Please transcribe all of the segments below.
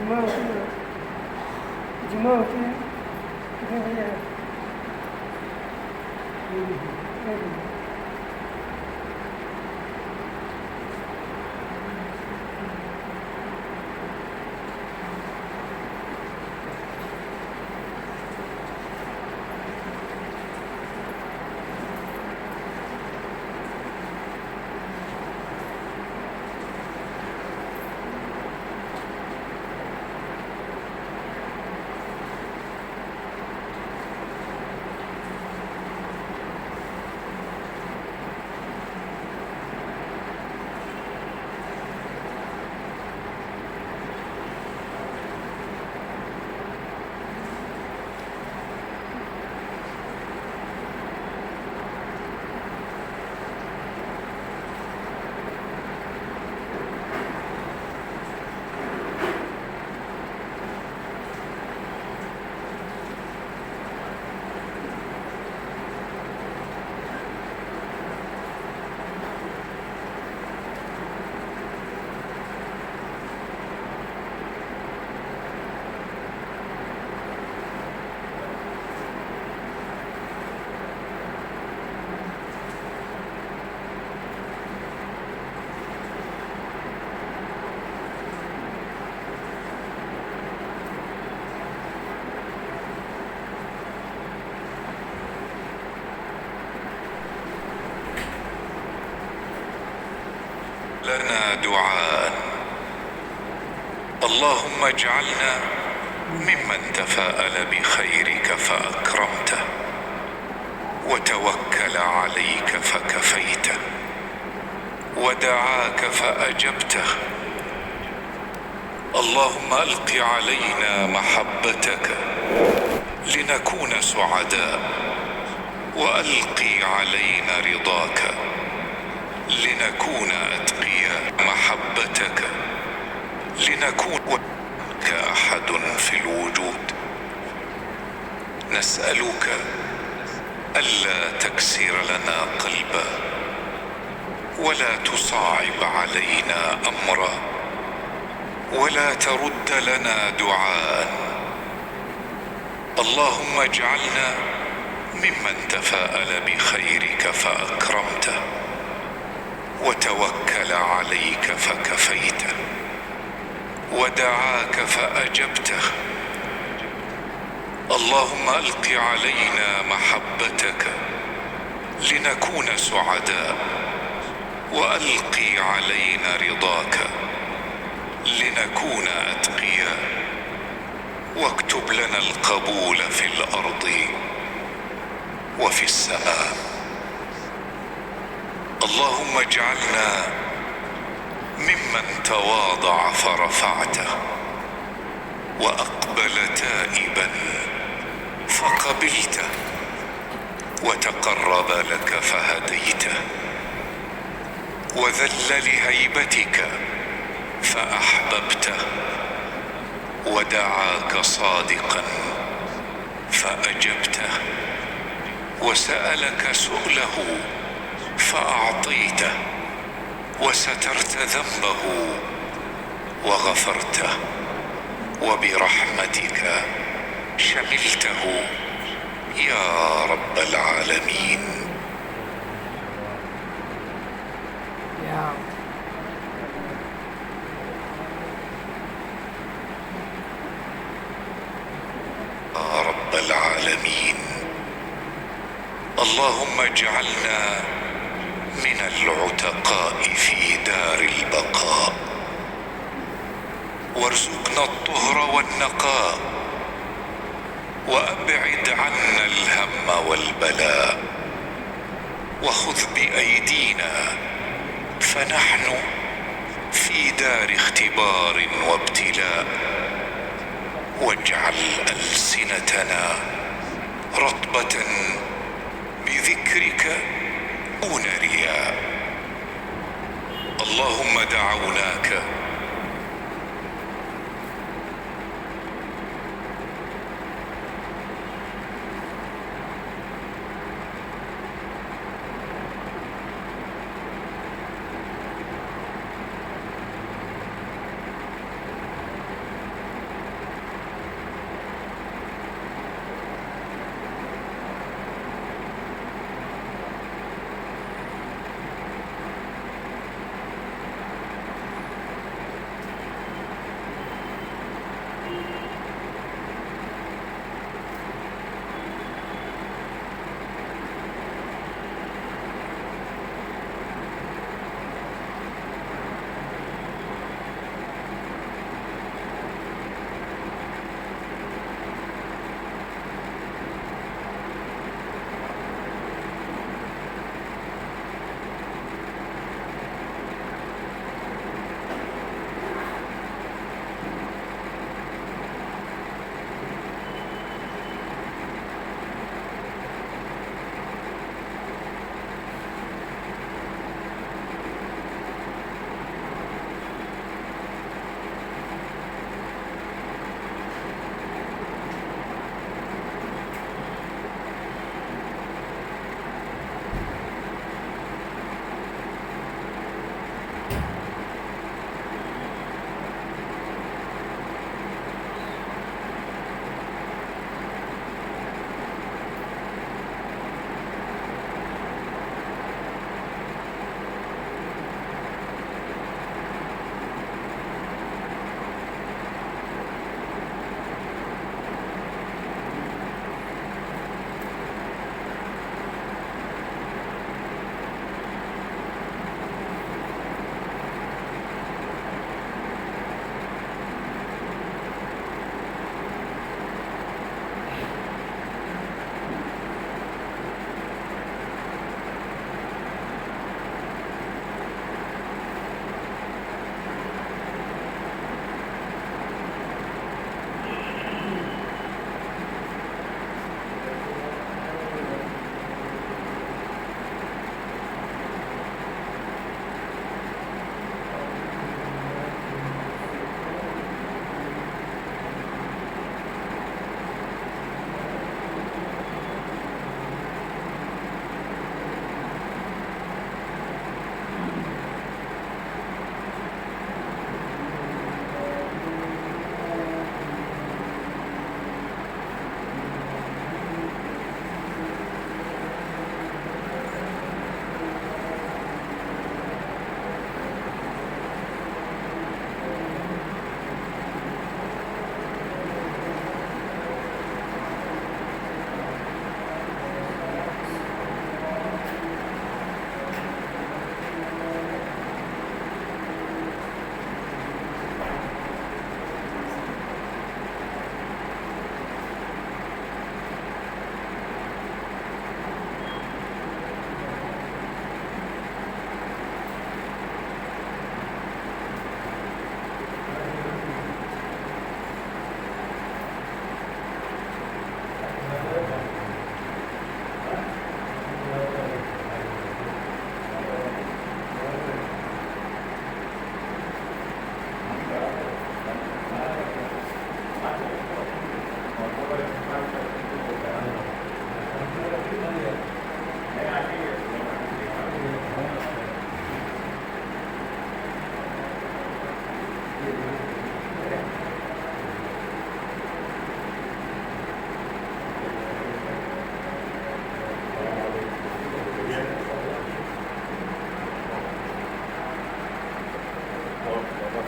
جمعہ ہوتی ہے کتنے بجے ہے؟ لنا دعاء اللهم اجعلنا ممن تفاءل بخيرك فأكرمته وتوكل عليك فكفيته ودعاك فأجبته. اللهم ألق علينا محبتك لنكون سعداء وألقي علينا رضاك لنكون أتقياء. محبتك لنكون كأحد في الوجود. نسألك ألا تكسر لنا قلبا ولا تصعب علينا أمرا ولا ترد لنا دعاء. اللهم اجعلنا ممن تفاءل بخيرك فأكرمته وتوكل عليك فكفيته ودعاك فأجبته. اللهم ألق علينا محبتك لنكون سعداء وألقي علينا رضاك لنكون أتقياء واكتب لنا القبول في الأرض وفي السماء. اللهم اجعلنا ممن تواضع فرفعته وأقبل تائبا فقبلته وتقرب لك فهديته وذل لهيبتك فأحببته ودعاك صادقا فأجبته وسألك سؤله فأعطيته وسترت ذنبه وغفرته وبرحمتك شملته يا رب العالمين. يا رب العالمين. اللهم اجعلنا من العتقاء في دار البقاء وارزقنا الطهر والنقاء وأبعد عنا الهم والبلاء وخذ بأيدينا فنحن في دار اختبار وابتلاء واجعل ألسنتنا رطبة بذكرك دون رياء. اللهم دعوناك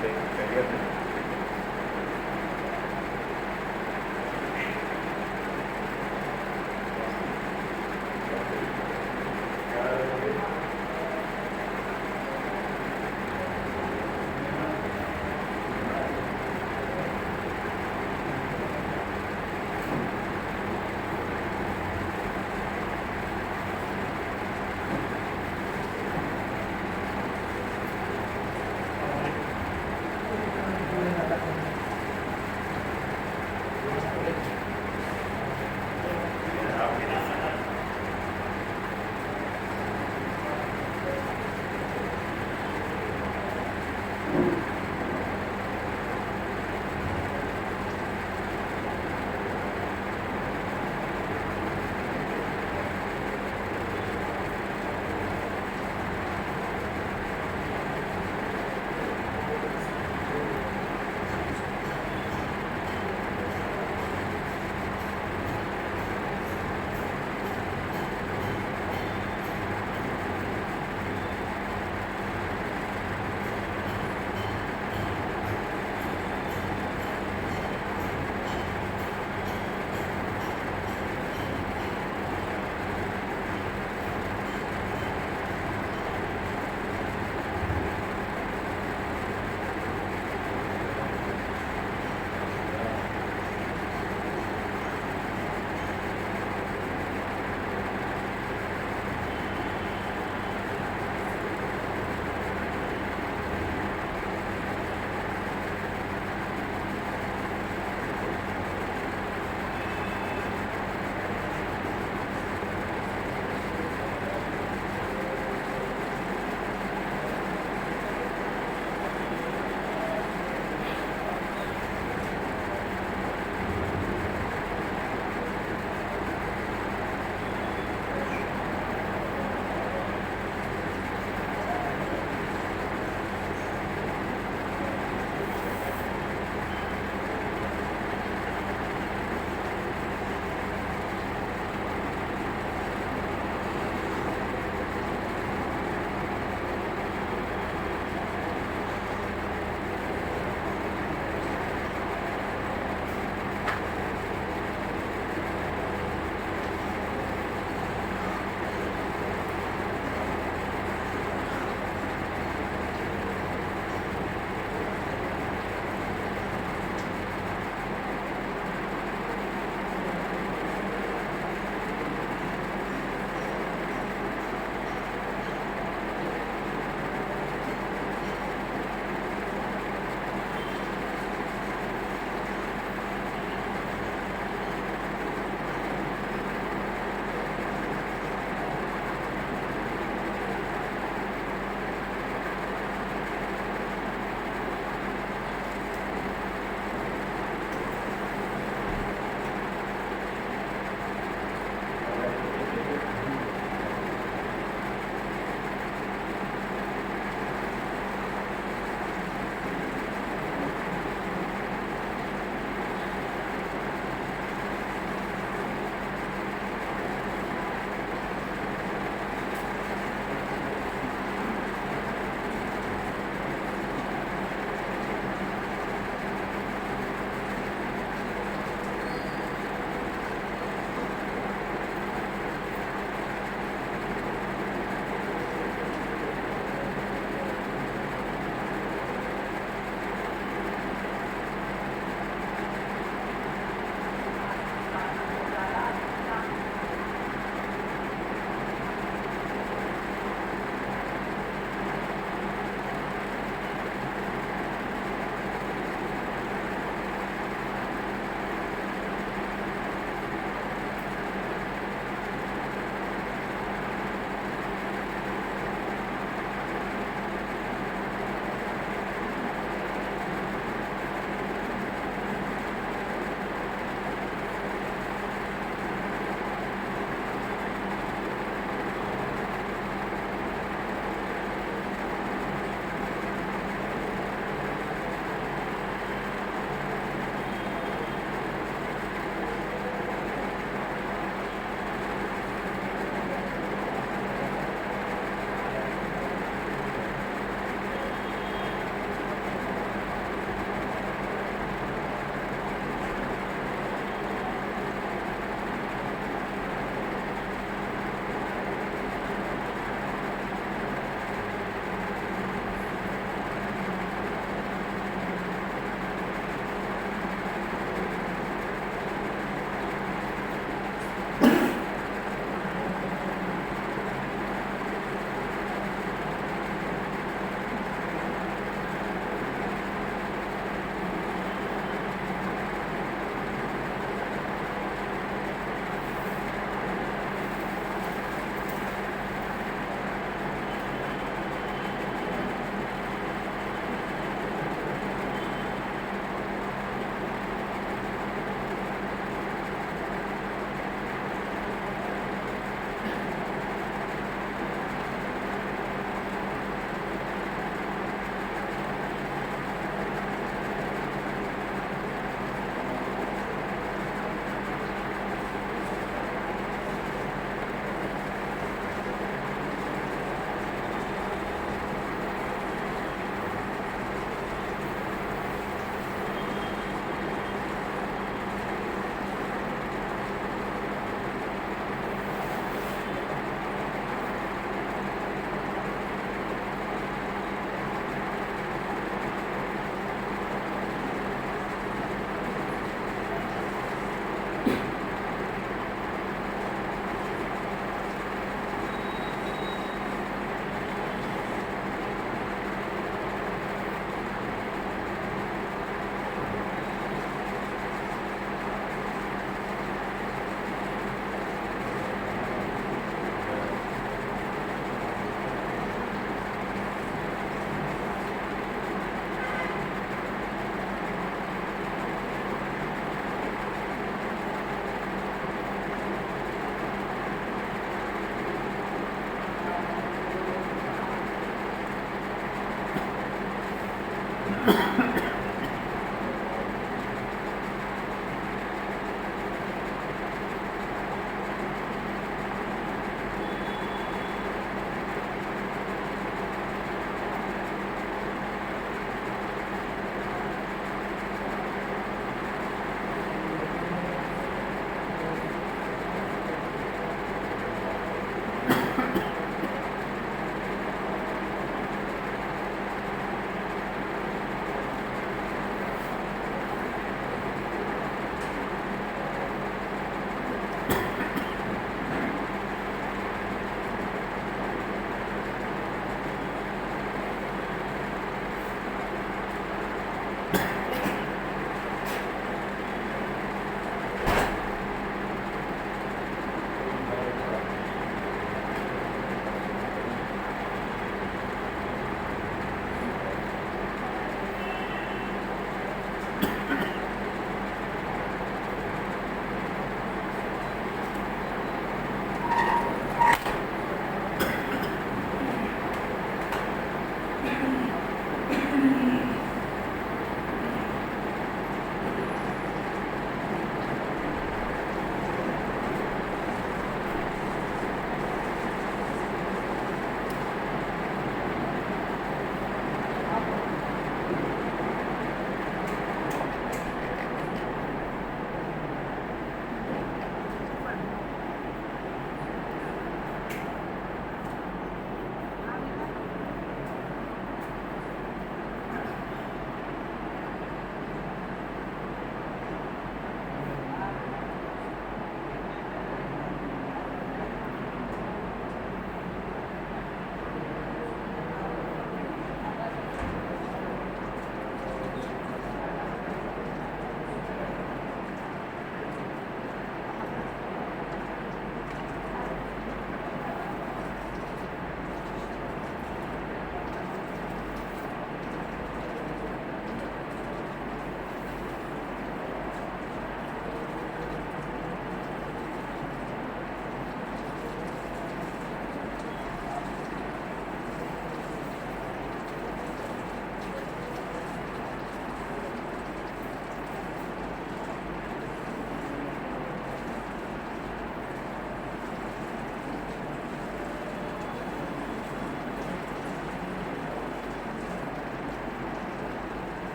سے خیریت ہے؟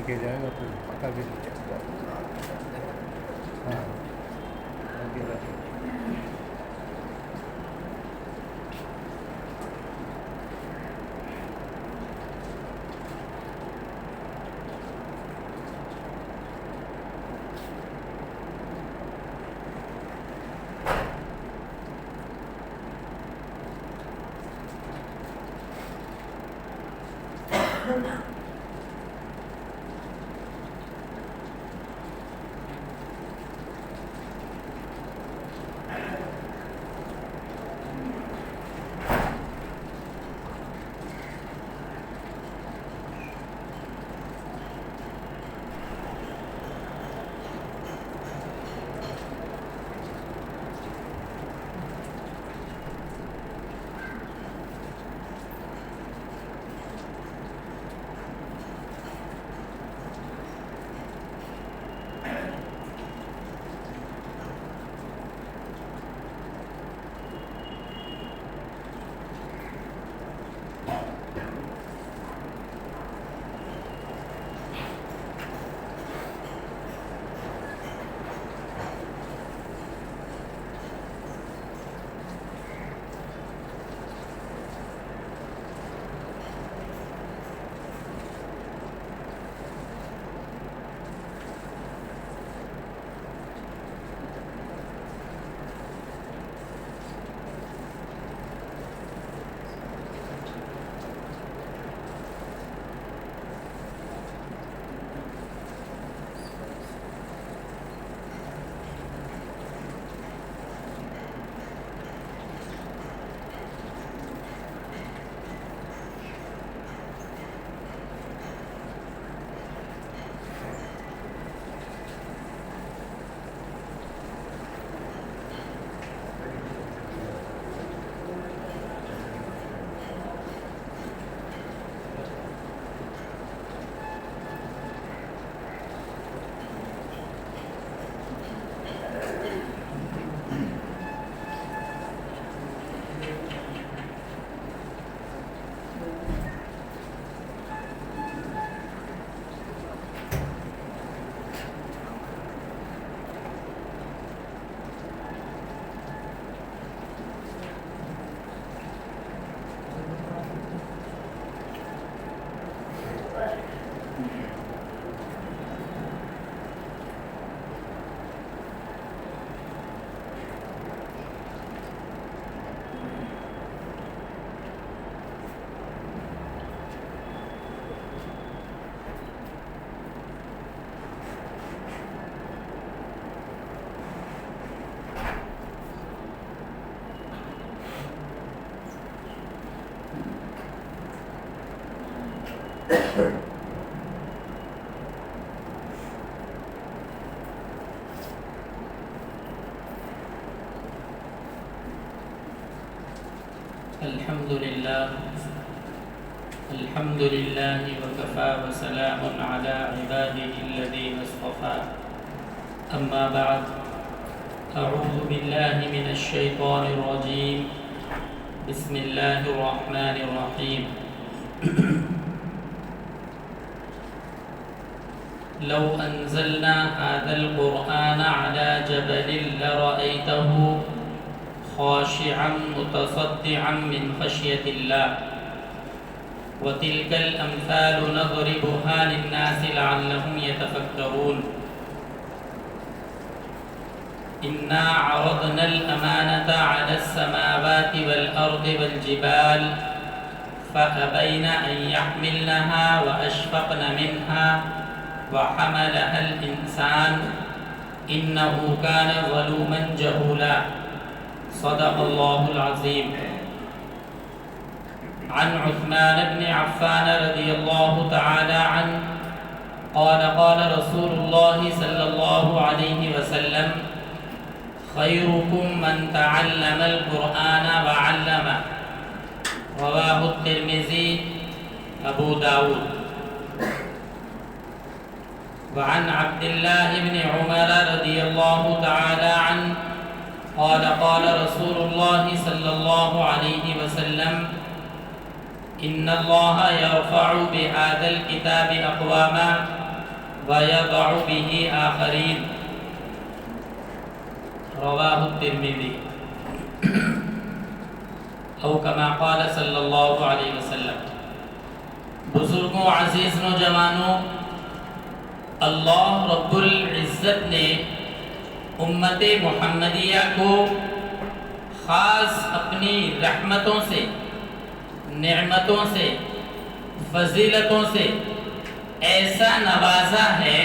کے جائے گا تو پکا بھی نہیں چلتا. ہاں الحمد لله وكفى وسلام على عباده الذين اصطفى أما بعد أعوذ بالله من الشيطان الرجيم بسم الله الرحمن الرحيم لو أنزلنا هذا القرآن على جبل لرأيته خاشعا متصدعا من خشية الله وتلك الأمثال نضربها للناس لعلهم يتفكرون إنا عرضنا الأمانة على السماوات والأرض والجبال فأبين أن يحملنها وأشفقن منها وحملها الإنسان إنه كان ظلوما جهولا صدق الله العظيم. عن عثمان بن عفان رضي الله تعالى عنه قال قال رسول الله صلى الله عليه وسلم خيركم من تعلم القرآن وعلمه رواه الترمذي أبو داود. وعن عبد الله بن عمر رضي الله تعالى عنه قال قال رسول الله صلى الله عليه وسلم إن الله يرفع بهذا الكتاب أقواما وَيَضَعُ بِهِ آخَرِينَ رواہ الترمذی او کما قال صلی اللہ علیہ وسلم۔ بزرگوں، عزیز نوجوانوں، اللہ رب العزت نے امت محمدیہ کو خاص اپنی رحمتوں سے، نعمتوں سے، فضیلتوں سے ایسا نوازا ہے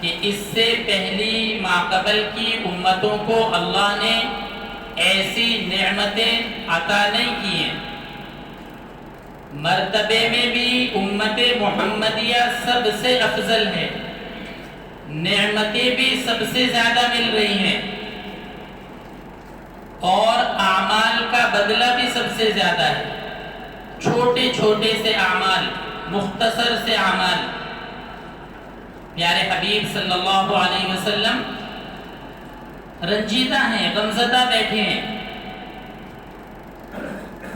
کہ اس سے پہلی ماقبل کی امتوں کو اللہ نے ایسی نعمتیں عطا نہیں کی ہیں۔ مرتبے میں بھی امت محمدیہ سب سے افضل ہے، نعمتیں بھی سب سے زیادہ مل رہی ہیں، اور اعمال کا بدلہ بھی سب سے زیادہ ہے۔ چھوٹے چھوٹے سے اعمال، مختصر سے اعمال، پیارے حبیب صلی اللہ علیہ وسلم رنجیدہ ہیں، غمزدہ بیٹھے ہیں،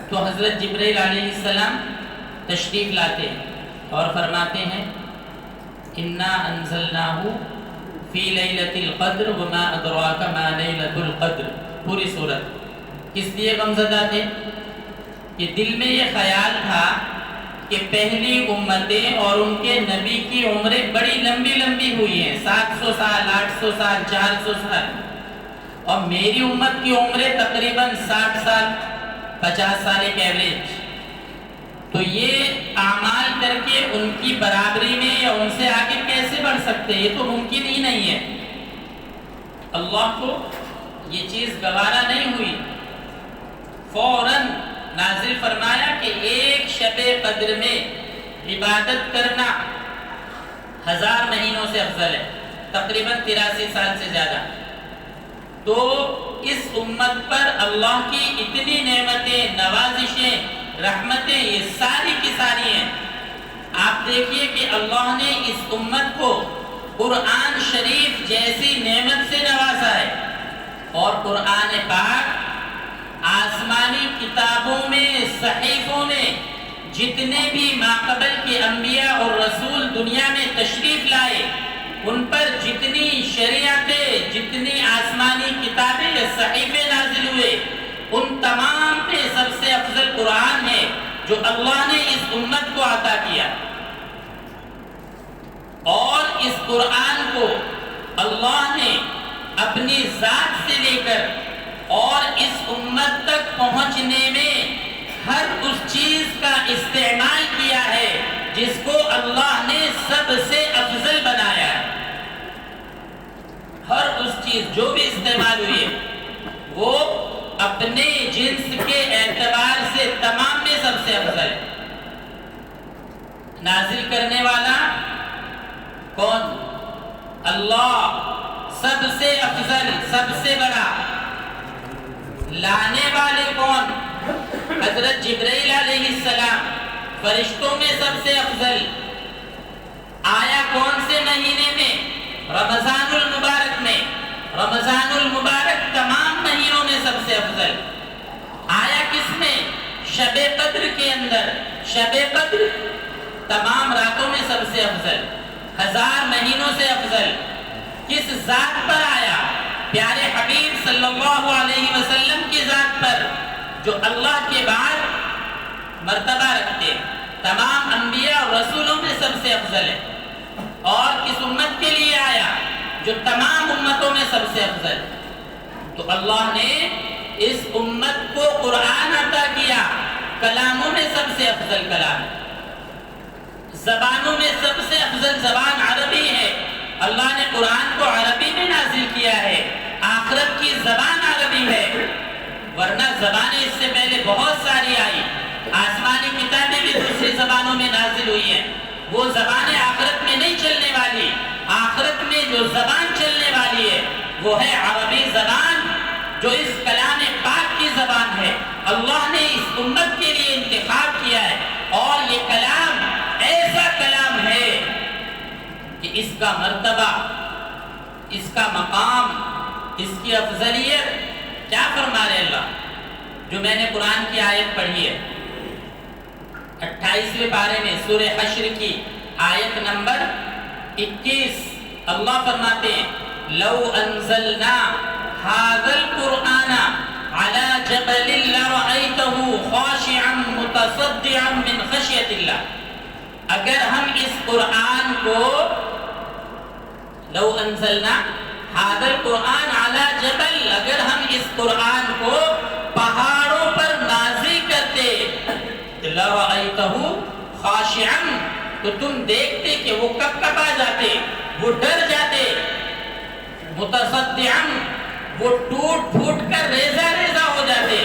تو حضرت جبرائیل علیہ السلام تشریف لاتے ہیں اور فرماتے ہیں اِنَّا أَنزَلْنَاهُ فِي لَيْلَةِ الْقَدْرِ وَمَا أَدْرَاكَ مَا لَيْلَةُ الْقَدْرِ۔ پوری صورت کس لیے غمزدہ تھے؟ کہ دل میں یہ خیال تھا کہ پہلی امتیں اور ان کے نبی کی عمریں بڑی لمبی لمبی ہوئی ہیں، 700 سال، 800 سال، 400 سال، اور میری امت کی عمریں تقریباً 60 سال، 50 سال ایک ایوریج۔ تو یہ اعمال کر کے ان کی برابری میں یا ان سے آگے کیسے بڑھ سکتے؟ یہ تو ممکن ہی نہیں ہے۔ اللہ کو یہ چیز گوارا نہیں ہوئی، فوراً نازل فرمایا کہ ایک شب قدر میں عبادت کرنا 1000 مہینوں سے افضل ہے، تقریباً 83 سال سے زیادہ۔ تو اس امت پر اللہ کی اتنی نعمتیں، نوازشیں، رحمتیں، یہ ساری کی ساری ہیں۔ آپ دیکھیے کہ اللہ نے اس امت کو قرآن شریف جیسی نعمت سے نوازا ہے، اور قرآن پاک آسمانی کتابوں میں، صحیفوں میں جتنے بھی ماقبل کے انبیاء اور رسول دنیا میں تشریف لائے، ان پر جتنی شریعتیں، جتنی آسمانی کتابیں یا صحیفے نازل ہوئے، ان تمام پہ سب سے افضل قرآن ہے جو اللہ نے اس امت کو عطا کیا۔ اور اس قرآن کو اللہ نے اپنی ذات سے لے کر اور اس امت تک پہنچنے میں ہر اس چیز کا استعمال کیا ہے جس کو اللہ نے سب سے افضل بنایا ہے۔ ہر اس چیز جو بھی استعمال ہوئی ہے وہ اپنے جنس کے اعتبار سے تمام میں سب سے افضل ہے۔ نازل کرنے والا کون؟ اللہ، سب سے افضل، سب سے بڑا۔ لانے والے کون؟ حضرت جبرائیل علیہ السلام، فرشتوں میں سب سے افضل۔ آیا کون سے مہینے میں؟ رمضان المبارک میں۔ رمضان المبارک تمام مہینوں میں سب سے افضل۔ آیا کس میں؟ شب قدر کے اندر۔ شب قدر تمام راتوں میں سب سے افضل، 1000 مہینوں سے افضل۔ کس ذات پر آیا؟ پیارے حبیب صلی اللہ علیہ وسلم کی ذات پر، جو اللہ کے بعد مرتبہ رکھتے، تمام انبیاء اور رسولوں میں سب سے افضل ہے۔ اور کس امت کے لیے آیا؟ جو تمام امتوں میں سب سے افضل۔ تو اللہ نے اس امت کو قرآن عطا کیا، کلاموں میں سب سے افضل کلام، زبانوں میں سب سے افضل زبان عربی ہے۔ اللہ نے قرآن کو عربی میں نازل کیا ہے، آخرت کی زبان عربی ہے، ورنہ زبانیں اس سے پہلے بہت ساری آئی، آسمانی کتابیں بھی دوسری زبانوں میں نازل ہوئی ہیں، وہ زبانیں آخرت میں نہیں چلنے والی۔ آخرت میں جو زبان چلنے والی ہے وہ ہے عربی زبان، جو اس کلام پاک کی زبان ہے۔ اللہ نے اس امت کے لیے انتخاب کیا ہے، اور یہ کلام ایسا کلام ہے کہ اس کا مرتبہ، اس کا مقام، اس کی افضلیت کیا فرما رہے اللہ؟ جو میں نے قرآن کی آیت پڑھی ہے 28ویں پارے میں، سورہ حشر کی آیت نمبر 21 اللہ فرماتے ہیں لو انزلنا هذا القرآن على جبل لرأيته خاشعا متصدعا من خشية الله. اگر ہم اس قرآن کو لو انزلنا هذا القرآن على جبل، اگر ہم اس قرآن کو پہاڑوں پر نازل کرتے لرأيته خاشعا، تو تم دیکھتے کہ وہ کب کپا جاتے، وہ ڈر جاتے، متصدعا وہ ٹوٹ پھوٹ کر ریزہ ریزہ ہو جاتے،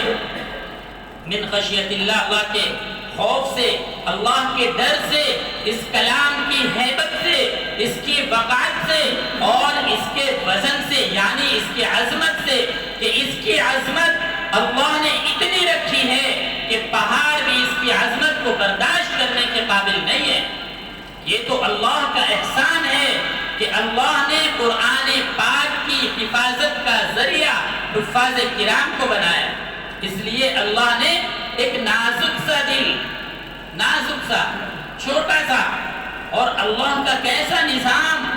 من خشیت اللہ اللہ کے خوف سے، اللہ کے ڈر سے، اس کلام کی ہیبت سے، اس کی وقعت سے اور اس کے وزن سے، یعنی اس کی عظمت سے، کہ اس کی عظمت اللہ نے اتنی رکھی ہے کہ پہاڑ بھی اس کی عظمت کو برداشت کرنے کے قابل نہیں ہے. یہ تو اللہ کا احسان ہے کہ اللہ نے قرآن پاک کی حفاظت کا ذریعہ حفاظ کرام کو بنایا. اس لیے اللہ نے ایک نازک سا دل، نازک سا چھوٹا سا، اور اللہ کا کیسا نظام،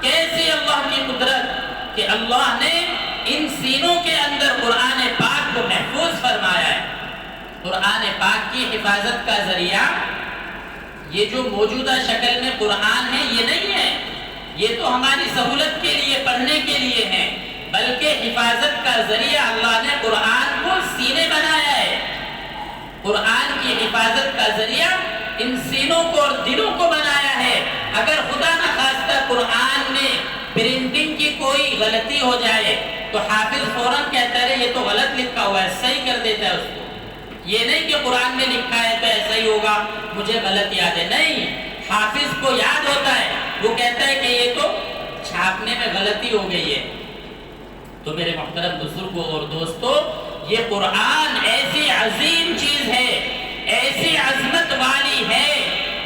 کیسی اللہ کی قدرت کہ اللہ نے ان سینوں کے اندر قرآن پاک کو محفوظ فرمایا ہے. قرآن پاک کی حفاظت کا ذریعہ یہ جو موجودہ شکل میں قرآن ہے یہ نہیں ہے، یہ تو ہماری سہولت کے لیے پڑھنے کے لیے ہے، بلکہ حفاظت کا ذریعہ اللہ نے قرآن کو سینے بنایا ہے. قرآن کی حفاظت کا ذریعہ ان سینوں کو اور دلوں کو بنایا ہے. اگر خدا نخواستہ قرآن میں پرنٹنگ کی کوئی غلطی ہو جائے تو حافظ فوراً کہتا ہے یہ تو غلط لکھا ہوا ہے، صحیح کر دیتا ہے اس کو. یہ نہیں کہ قرآن میں لکھا ہے تو ایسا ہی ہوگا، مجھے غلط یاد ہے، نہیں، حافظ کو یاد ہوتا ہے، وہ کہتا ہے کہ یہ تو چھاپنے میں غلطی ہو گئی ہے. تو میرے محترم بزرگوں اور دوستو، یہ قرآن ایسی عظیم چیز ہے، ایسی عظمت والی ہے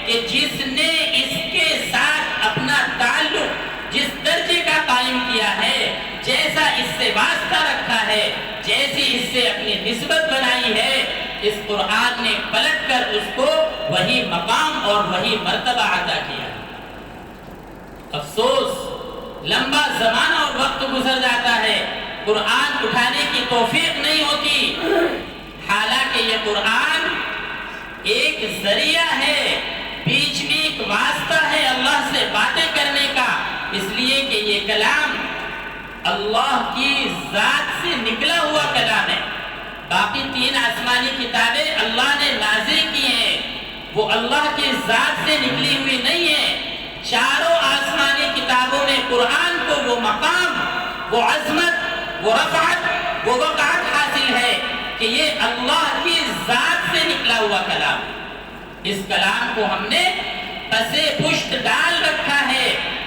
کہ جس نے اس کے ساتھ اپنا تعلق جس درجے کا قائم کیا ہے، جیسا اس سے واسطہ رکھا ہے، جیسی اس سے اپنی نسبت بنائی ہے، اس قرآن نے پلٹ کر اس کو وہی مقام اور وہی مرتبہ عطا کیا. افسوس لمبا زمانہ اور وقت گزر جاتا ہے، قرآن اٹھانے کی توفیق نہیں ہوتی، حالانکہ یہ قرآن ایک ذریعہ ہے، بیچ میں ایک واسطہ ہے اللہ سے باتیں کرنے کا، اس لیے کہ یہ کلام اللہ کی ذات سے نکلا ہوا کلام ہے. باقی 3 آسمانی کتابیں اللہ نے نازل کی ہیں، وہ اللہ کی ذات سے نکلی ہوئی نہیں ہیں. چاروں آسمانی کتابوں میں قرآن کو وہ مقام، وہ عظمت، وہ رفعت، وہ وقعت حاصل ہے کہ یہ اللہ کی ذات سے نکلا ہوا کلام. اس کلام کو ہم نے پسے پشت ڈال رکھا ہے.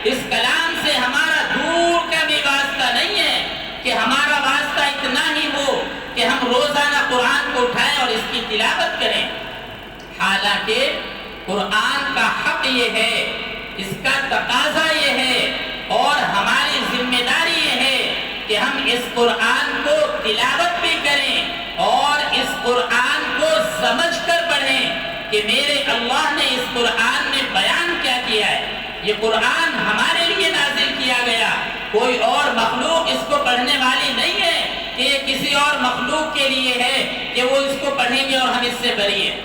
اس کلام سے ہمارا دور کا بھی واسطہ نہیں ہے کہ ہمارا واسطہ اتنا ہی ہو کہ ہم روزانہ قرآن کو اٹھائیں اور اس کی تلاوت کریں. حالانکہ قرآن کا حق یہ ہے، اس کا تقاضا یہ ہے، اور ہماری ذمہ داری یہ ہے کہ ہم اس قرآن کو تلاوت بھی کریں اور اس قرآن کو سمجھ کر پڑھیں کہ میرے اللہ نے اس قرآن میں بیان کیا کیا ہے. یہ قرآن ہمارے لیے نازل کیا گیا، کوئی اور مخلوق اس کو پڑھنے والی نہیں ہے کہ یہ کسی اور مخلوق کے لیے ہے کہ وہ اس کو پڑھیں گے اور ہم اس سے بری ہیں.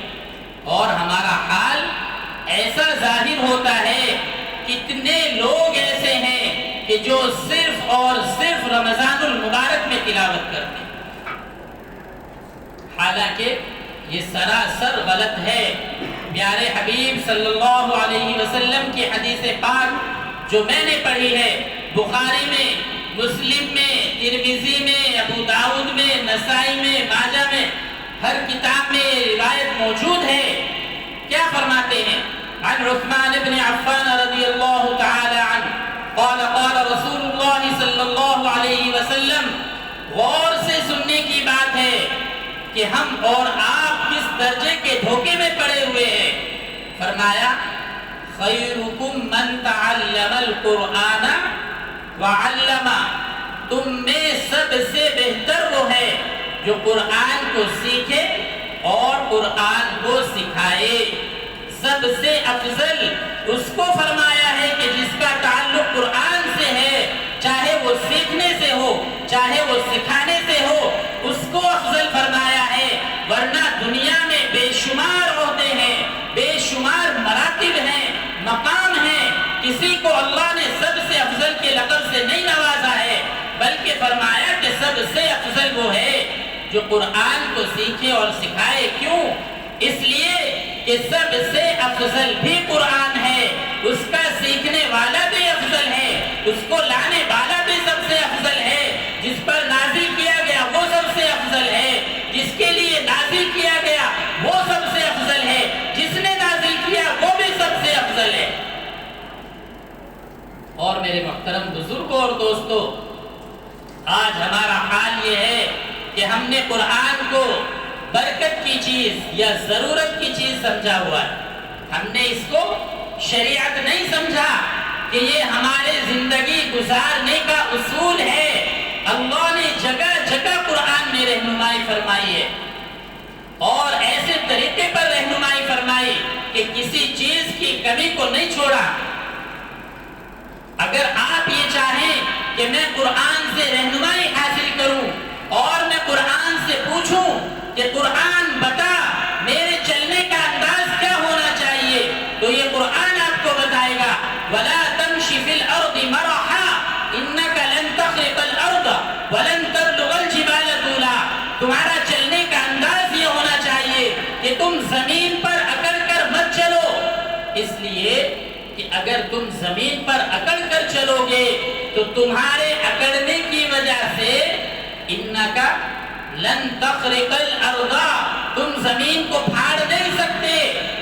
اور ہمارا حال ایسا ظاہر ہوتا ہے، کتنے لوگ ایسے ہیں کہ جو صرف اور صرف رمضان المبارک میں تلاوت کرتے ہیں، حالانکہ یہ سراسر غلط ہے. پیارے حبیب صلی اللہ علیہ وسلم کی حدیث پاک جو میں نے پڑھی ہے، بخاری میں، مسلم میں، ترمذی میں، ابو داؤد میں، نسائی میں، ماجہ میں، ہر کتاب میں یہ روایت موجود ہے. کیا فرماتے ہیں؟ عن عثمان بن عفان رضی اللہ تعالی عنہ قال قال رسول اللہ صلی اللہ علیہ وسلم. غور سے سننے کی بات ہے کہ ہم اور آپ کس درجے کے دھوکے میں پڑے ہوئے ہیں. فرمایا خیرکم من تعلم القرآن وعلم، تم میں سب سے بہتر وہ ہے جو قرآن کو سیکھے اور قرآن کو سکھائے. سب سے افضل اس کو فرمایا ہے کہ جس کا سکھانے سے ہو اس کو افضل فرمایا ہے، ورنہ دنیا میں بے شمار عہدے ہیں، بے شمار مراتب ہیں، مقام ہیں، کسی کو اللہ نے سب سے افضل کے لقب سے نہیں نوازا ہے، بلکہ فرمایا کہ سب سے افضل وہ ہے جو قرآن کو سیکھے اور سکھائے۔ کیوں؟ اس لیے کہ سب سے افضل بھی قرآن ہے، اس کا سیکھنے والا بھی افضل ہے، اس کو لانے والا بھی سب سے افضل ہے، جس پر نازل کیا گیا وہ سب سے افضل ہے، جس کے لیے نازل کیا گیا وہ سب سے افضل ہے، جس نے نازل کیا وہ بھی سب سے افضل ہے۔ اور میرے محترم بزرگوں اور دوستوں، آج ہمارا حال یہ ہے کہ ہم نے قرآن کو برکت کی چیز یا ضرورت کی چیز سمجھا ہوا ہے، ہم نے اس کو شریعت نہیں سمجھا کہ یہ ہمارے زندگی گزارنے کا اصول ہے۔ اللہ نے جگہ جگہ قرآن میں رہنمائی فرمائی ہے اور ایسے طریقے پر رہنمائی فرمائی کہ کسی چیز کی کمی کو نہیں چھوڑا۔ اگر آپ یہ چاہیں کہ میں قرآن سے رہنمائی حاصل کروں اور میں قرآن سے پوچھوں کہ قرآن بتا میرے چلنے کا انداز کیا ہونا چاہیے، تو یہ قرآن آپ کو بتائے گا وَلَا تَمْشِ فِي الْأَرْضِ مَرَحًا إِنَّكَ لَن تَخْرِقَ الْأَرْضَ وَلَن تَبْلُغَ الْجِبَالَ طُولًا۔ تمہارا چلنے کا انداز یہ ہونا چاہیے کہ تم زمین پر اکڑ کر مت چلو، اس لیے کہ اگر تم زمین پر اکڑ کر چلو گے تو تمہارے اکڑنے کی وجہ سے اِنَّكَ لَن تَخْرِقَ الْأَرْضَ، تم زمین کو پھاڑ نہیں سکتے۔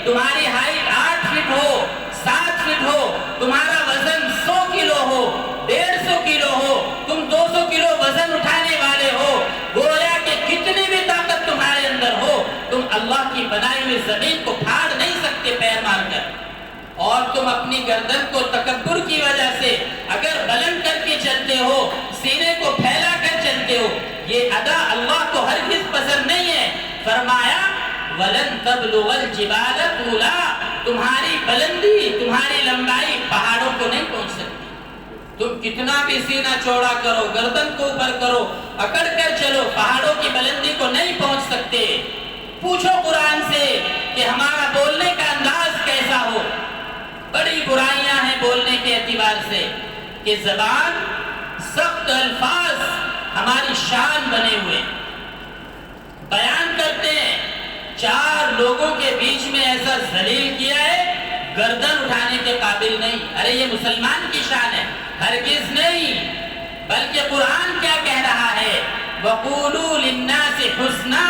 تمہاری ہائٹ 8 فٹ ہو، 7 فٹ ہو، تمہارا وزن 100 کلو ہو، 150 کلو ہو، تم 200 کلو وزن اٹھانے والے ہو، گویا کہ کتنی بھی طاقت تمہارے اندر ہو، تم اللہ کی بنائی ہوئی زمین کو پھاڑ نہیں سکتے پیر مار کر۔ اور تم اپنی گردن کو تکبر کی وجہ سے اگر بلند کر کے چلتے ہو، سینے کو پھیلا کر چلتے ہو، یہ ادا اللہ کو ہرگز پسند نہیں ہے۔ فرمایا وَلَن تَبْلُغَ الْجِبَالَ طُولًا، تمہاری بلندی، تمہاری لمبائی پہاڑوں کو نہیں پہنچ سکتی۔ تم کتنا بھی سینہ چوڑا کرو، گردن کو اوپر کرو، اکڑ کر چلو، پہاڑوں کی بلندی کو نہیں پہنچ سکتے۔ پوچھو قرآن سے کہ ہمارا بولنے کا انداز کیسا ہو۔ بڑی برائیاں ہیں بولنے کے اعتبار سے کہ زبان، سخت الفاظ ہماری شان بنے ہوئے، بیان کرتے ہیں 4 لوگوں کے بیچ میں ایسا ذلیل کیا ہے، گردن اٹھانے کے قابل نہیں۔ ارے یہ مسلمان کی شان ہے؟ ہرگز نہیں، بلکہ قرآن کیا کہہ رہا ہے وَقُولُوا لِلنَّاسِ حُسْنًا،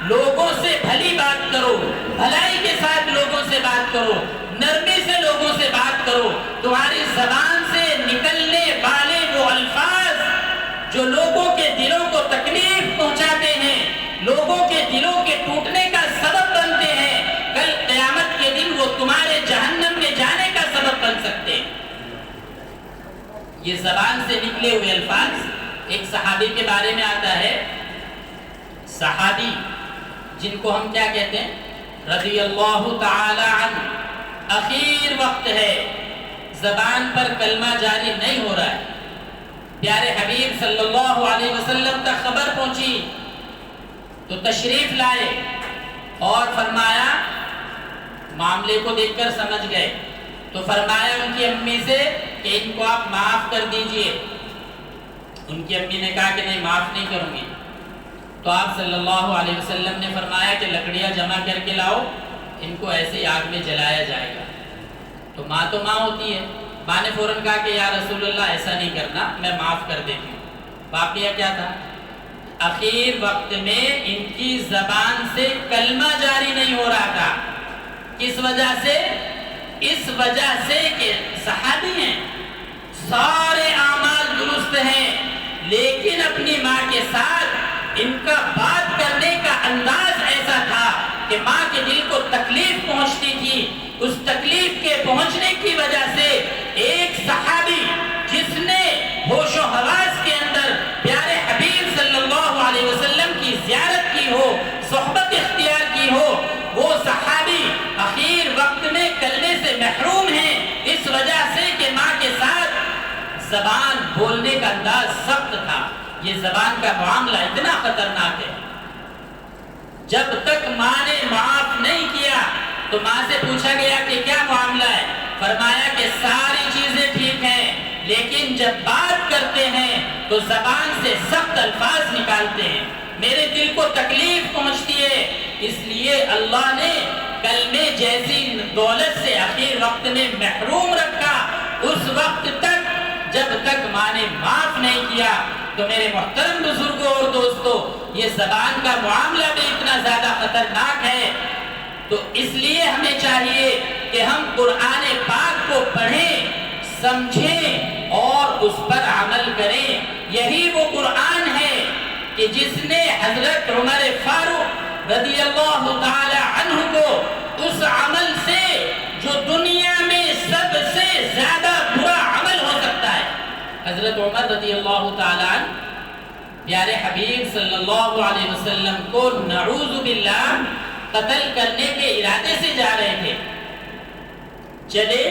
لوگوں سے بھلی بات کرو، بھلائی کے ساتھ لوگوں سے بات کرو، نرمی سے لوگوں سے بات کرو۔ تمہاری زبان سے نکلنے والے وہ الفاظ جو لوگوں کے دلوں کو تکلیف پہنچاتے ہیں، لوگوں کے دلوں کے ٹوٹنے کا سبب بنتے ہیں، کل قیامت کے دن وہ تمہارے جہنم میں جانے کا سبب بن سکتے ہیں۔ یہ زبان سے نکلے ہوئے الفاظ، ایک صحابی کے بارے میں آتا ہے، صحابی جن کو ہم کیا کہتے ہیں رضی اللہ تعالی عنہ، اخیر وقت ہے، زبان پر کلمہ جاری نہیں ہو رہا ہے، پیارے حبیب صلی اللہ علیہ وسلم تک خبر پہنچی تو تشریف لائے اور فرمایا، معاملے کو دیکھ کر سمجھ گئے تو فرمایا ان کی امی سے کہ ان کو آپ معاف کر دیجئے۔ ان کی امی نے کہا کہ نہیں، معاف نہیں کروں گی۔ تو آپ صلی اللہ علیہ وسلم نے فرمایا کہ لکڑیاں جمع کر کے لاؤ، ان کو ایسے آگ میں جلایا جائے گا۔ تو ماں ہوتی ہے، ماں نے فوراً کہا کہ یا رسول اللہ ایسا نہیں کرنا، میں معاف کر دیتی ہوں۔ واقعہ کیا تھا؟ اخیر وقت میں ان کی زبان سے کلمہ جاری نہیں ہو رہا تھا۔ کس وجہ سے؟ اس وجہ سے کہ صحابی ہیں، سارے اعمال درست ہیں، لیکن اپنی ماں کے ساتھ ان کا بات کرنے کا انداز ایسا تھا کہ ماں کے دل کو تکلیف پہنچتی تھی۔ اس تکلیف کے پہنچنے کی وجہ سے ایک صحابی جس نے ہوش و حواس کے اندر پیارے حبیب صلی اللہ علیہ وسلم کی زیارت کی ہو، صحبت اختیار کی ہو، وہ صحابی اخیر وقت میں کلمے سے محروم ہیں، اس وجہ سے کہ ماں کے ساتھ زبان بولنے کا انداز سخت تھا۔ یہ زبان کا معاملہ اتنا خطرناک ہے. جب تک ماں نے معاف نہیں کیا تو ماں سے پوچھا گیا کہ کیا معاملہ ہے؟ فرمایا کہ ساری چیزیں ٹھیک ہیں، لیکن جب بات کرتے ہیں تو زبان سے سخت الفاظ نکالتے ہیں، میرے دل کو تکلیف پہنچتی ہے. اس لیے اللہ نے کلمے جیسی دولت سے آخر وقت میں محروم رکھا. اس وقت تک جب تک ماں نے معاف نہیں کیا. تو میرے محترم بزرگوں اور دوستو، یہ زبان کا معاملہ بھی اتنا زیادہ خطرناک ہے. تو اس لیے ہمیں چاہیے کہ ہم قرآن پاک کو پڑھیں، سمجھیں اور اس پر عمل کریں. یہی وہ قرآن ہے کہ جس نے حضرت عمر فاروق رضی اللہ تعالی عنہ کو اس عمل سے جو دنیا میں سب سے زیادہ برا عمل ہو سکتا ہے، حضرت عمر رضی اللہ تعالی عنہ پیارے حبیب صلی اللہ علیہ وسلم کو نعوذ باللہ قتل کرنے کے ارادے سے جا رہے تھے. چلے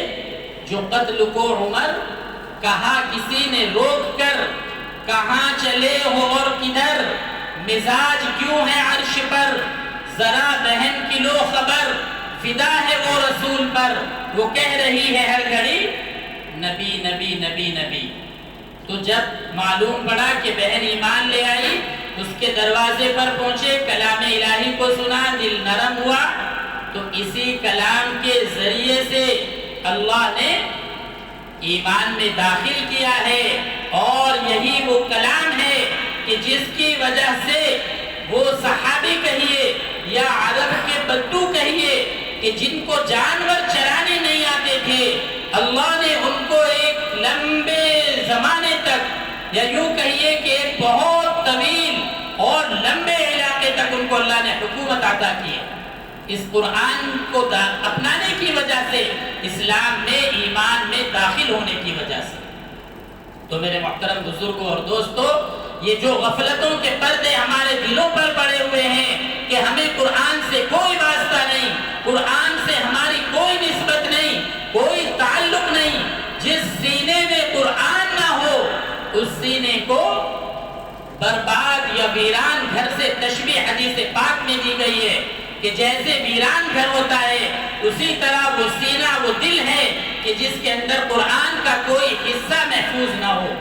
جو قتل کو عمر کہا، کسی نے روک کر کہاں چلے ہو اور کدھر، مزاج کیوں ہے عرش پر، ذرا بہن کی لو خبر، فدا ہے وہ رسول پر، وہ کہہ رہی ہے ہر گھڑی نبی نبی نبی نبی. تو جب معلوم پڑا کہ بہن ایمان لے آئی، اس کے دروازے پر پہنچے، کلام الہی کو سنا، دل نرم ہوا. تو اسی کلام کے ذریعے سے اللہ نے ایمان میں داخل کیا ہے. اور یہی وہ کلام ہے کہ جس کی وجہ سے وہ صحابی کہیے یا عرب کے بدو کہیے کہ جن کو جانور چرانے نہیں آتے تھے، اللہ نے ان کو ایک لمبے زمانے تک، یا یوں کہیے کہ ایک بہت طویل اور لمبے علاقے تک ان کو اللہ نے حکومت عطا کی ہے. اس قرآن کو اپنانے کی وجہ سے، اسلام میں ایمان میں داخل ہونے کی وجہ سے. تو میرے محترم بزرگوں اور دوستو، یہ جو غفلتوں کے پردے ہمارے دلوں پر پڑے ہوئے ہیں کہ ہمیں قرآن سے کوئی واسطہ نہیں، قرآن سے ہماری کوئی نسبت نہیں، کوئی تعلق نہیں. جس سینے میں قرآن نہ ہو اس سینے کو برباد یا ویران گھر سے تشبیہ حدیث پاک میں دی گئی ہے کہ جیسے ویران گھر ہوتا ہے، اسی طرح وہ سینہ، وہ دل ہے کہ جس کے اندر قرآن کا کوئی حصہ محفوظ نہ ہو.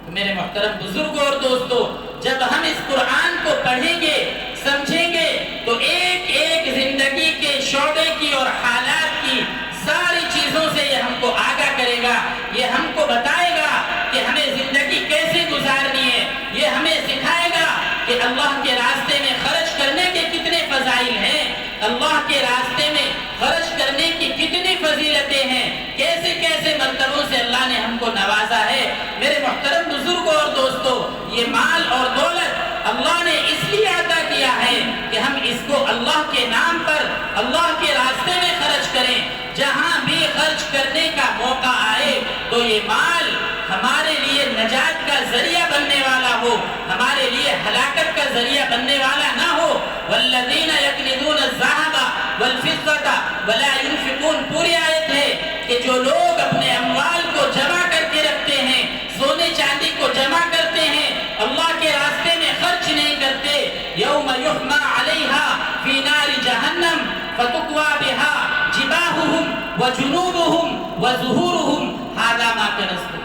تو میرے محترم بزرگوں اور دوستو، جب ہم اس قرآن کو پڑھیں گے، سمجھیں گے، تو ایک ایک زندگی کے شعبے کی اور حالات کی ساری چیزوں سے یہ ہم کو آگاہ کرے گا. یہ ہم کو بتائے گا کہ ہمیں زندگی کیسے گزارنی ہے. یہ ہمیں سکھائے گا کہ اللہ کے راستے میں خرچ کرنے کے کتنے فضائل ہیں، اللہ کے راستے میں خرچ کرنے کی کتنی فضیلتیں ہیں، کیسے کیسے مرتبوں سے اللہ نے ہم کو نوازا ہے. میرے محترم بزرگوں اور دوستو، یہ مال اور دولت اللہ نے اس لیے عطا کیا ہے کہ ہم اس کو اللہ کے نام پر اللہ کے راستے میں خرچ کریں. جہاں بھی خرچ کرنے کا موقع آئے تو یہ مال ہمارے لیے نجات کا ذریعہ بننے والا ہو، ہمارے لیے ہلاکت کا ذریعہ بننے والا نہ ہو. والذین یکنزون الذھب والفضة ولا ينفقون، پوری آیت ہے کہ جو لوگ اپنے اموال کو جمع کر کے رکھتے ہیں، سونے چاندی کو جمع کرتے ہیں، اللہ کے راستے میں خرچ نہیں کرتے، یوم یحمى علیہا فی نار جہنم فتکوی بہا جباہہم وجنوبہم وظہورہم ھذا ما کنزتم.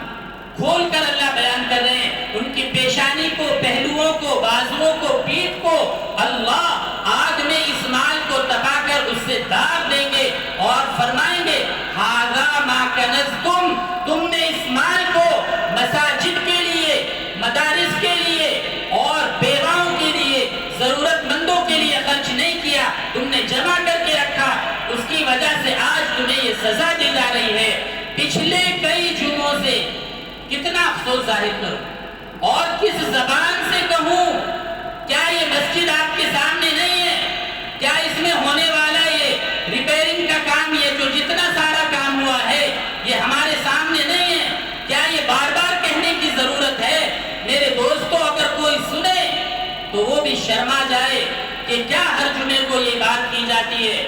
کھول کر اللہ بیان کر رہے ہیں ان کی پیشانی کو، پہلوؤں کو، بازوؤں کو، پیٹھ کو اللہ آگ میں اس مال کو تپا کر اس سے داغ دیں گے اور فرمائیں گے ھذا ما کنزتم، تم نے اس مال کو مساجد کے لیے، مدارس کے لیے اور بیواؤں کے لیے، ضرورت مندوں کے لیے خرچ نہیں کیا، تم نے جمع کر کے رکھا. اس کی وجہ سے آج تمہیں یہ سزا دی جا رہی ہے. پچھلے کئی جمعوں سے کتنا افسوس ظاہر کروں اور کس زبان سے کہوں، کیا یہ مسجد آپ کے سامنے نہیں ہے؟ کیا اس میں ہونے والا یہ ریپیرنگ کا کام، یہ جو جتنا سارا کام ہوا ہے، یہ ہمارے سامنے نہیں ہے؟ کیا یہ بار بار کہنے کی ضرورت ہے؟ میرے دوستو، اگر کوئی سنے تو وہ بھی شرما جائے کہ کیا ہر جمعے کو یہ بات کی جاتی ہے.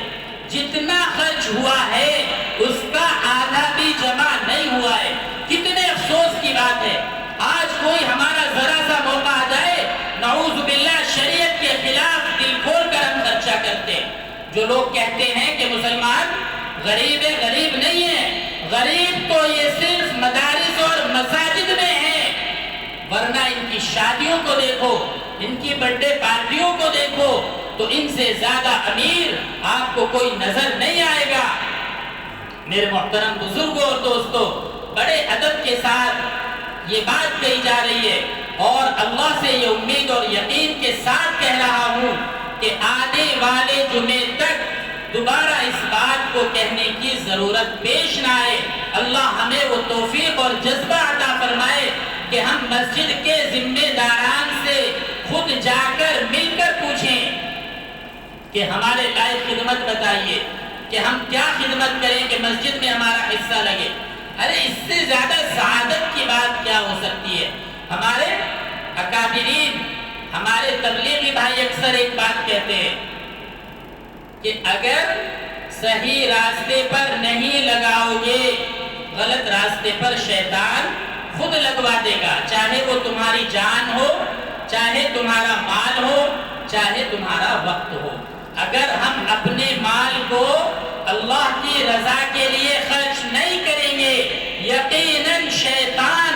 جتنا خرچ ہوا ہے اس کا آدھا بھی جمع نہیں ہوا ہے. کتنے افسوس کی بات ہے. آج کوئی ہمارا ذرا سا جو لوگ کہتے ہیں کہ مسلمان غریب ہے، غریب نہیں ہے، غریب تو یہ صرف مدارس اور مساجد میں ہے، ورنہ ان کی شادیوں کو دیکھو، ان کی برتھ ڈے پارٹیوں کو دیکھو تو ان سے زیادہ امیر آپ کو کوئی نظر نہیں آئے گا۔ میرے محترم بزرگوں اور دوستوں، بڑے ادب کے ساتھ یہ بات کہی جا رہی ہے اور اللہ سے یہ امید اور یقین کے ساتھ کہہ رہا ہوں کہ آنے والے جمعے تک دوبارہ اس بات کو کہنے کی ضرورت پیش نہ آئے۔ اللہ ہمیں وہ توفیق اور جذبہ عطا فرمائے کہ ہم مسجد کے ذمہ داران سے خود جا کر مل کر پوچھیں کہ ہمارے لائق خدمت بتائیے کہ ہم کیا خدمت کریں کہ مسجد میں ہمارا حصہ لگے۔ ارے اس سے زیادہ سعادت کی بات کیا ہو سکتی ہے؟ ہمارے اکابرین، ہمارے تبلیغی بھائی اکثر ایک بات کہتے ہیں کہ اگر صحیح راستے پر نہیں لگاؤ گے، غلط راستے پر شیطان خود لگوا دے گا، چاہے وہ تمہاری جان ہو، چاہے تمہارا مال ہو، چاہے تمہارا وقت ہو۔ اگر ہم اپنے مال کو اللہ کی رضا کے لیے خرچ نہیں کریں گے، یقیناً شیطان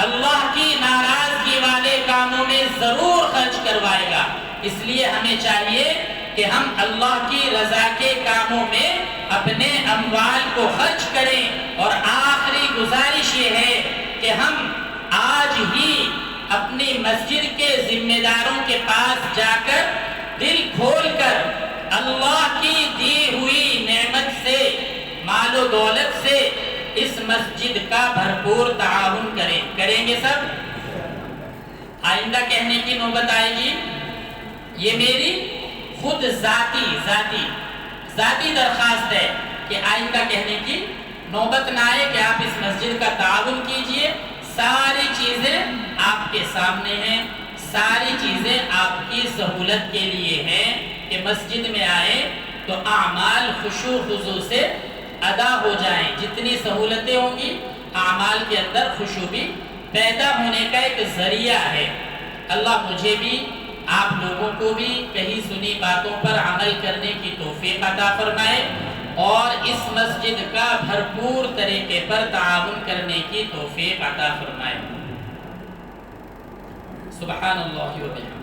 اللہ کی ناراضگی والے کاموں میں ضرور خرچ کروائے گا۔ اس لیے ہمیں چاہیے کہ ہم اللہ کی رضا کے کاموں میں اپنے اموال کو خرچ کریں، اور آخری گزارش یہ ہے کہ ہم آج ہی اپنی مسجد کے ذمہ داروں کے پاس جا کر دل کھول کر اللہ کی دی ہوئی نعمت سے، مال و دولت سے اس مسجد کا بھرپور تعاون کریں گے سب؟ آئندہ کہنے کی نوبت آئے گی، یہ میری خود ذاتی درخواست ہے کہ آئندہ کہنے کی نوبت نہ آئے کہ آپ اس مسجد کا تعاون کیجئے۔ ساری چیزیں آپ کے سامنے ہیں، ساری چیزیں آپ کی سہولت کے لیے ہیں کہ مسجد میں آئیں تو اعمال خشوع خضوع سے ادا ہو جائیں۔ جتنی سہولتیں ہوں گی اعمال کے اندر خشوع بھی پیدا ہونے کا ایک ذریعہ ہے۔ اللہ مجھے بھی آپ لوگوں کو بھی کہیں سنی باتوں پر عمل کرنے کی توفیق عطا فرمائے اور اس مسجد کا بھرپور طریقے پر تعاون کرنے کی توفیق عطا فرمائے۔ سبحان اللہ و بحمدہ۔